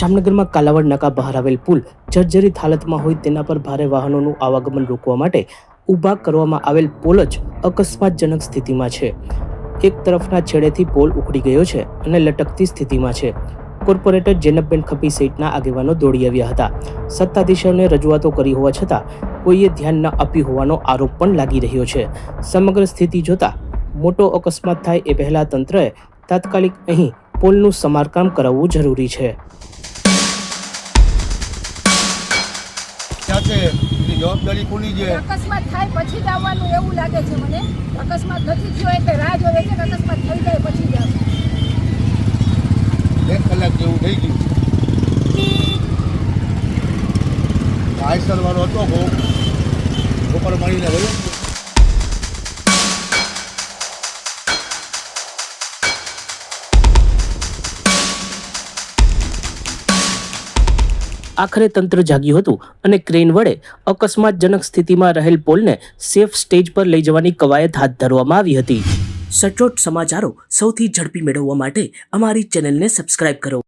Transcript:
જામનગરમાં કાલાવડ નાકા બહાર આવેલ પુલ જર્જરિત હાલતમાં હોય તેના પર ભારે વાહનોનું આવાગમન રોકવા માટે ઊભા કરવામાં આવેલ પોલ જ અકસ્માતજનક સ્થિતિમાં છે। એક તરફના છેડેથી પોલ ઉખડી ગયો છે અને લટકતી સ્થિતિમાં છે। કોર્પોરેટર જેનબબેન ખપી સહિતના આગેવાનો દોડી આવ્યા હતા। સત્તાધીશોને રજૂઆતો કરી હોવા છતાં કોઈએ ધ્યાન ન આપ્યું હોવાનો આરોપ પણ લાગી રહ્યો છે। સમગ્ર સ્થિતિ જોતા મોટો અકસ્માત થાય એ પહેલા તંત્રએ તાત્કાલિક અહીં પોલનું સમારકામ કરાવવું જરૂરી છે। જવાબદારી કોની છે? અકસ્માત થાય પછી જ આવવાનું એવું લાગે છે મને। અકસ્માત નથી થયો એટલે રાહ જોવે છે, અકસ્માત થઈ જાય પછી જ આવે। 1 કલાક જેવું થઈ ગયું। આઈસર વાળો હતો ઉપર મળીને ગયો। આખરે તંત્ર જાગ્યું હતું અને ક્રેન વડે અકસ્માતજનક સ્થિતિમાં રહેલ પોલને સેફ સ્ટેજ પર લઈ જવાની કવાયત હાથ ધરવામાં આવી હતી। સચોટ સમાચારો સૌથી ઝડપી મેળવવા માટે અમારી ચેનલને સબસ્ક્રાઇબ કરો।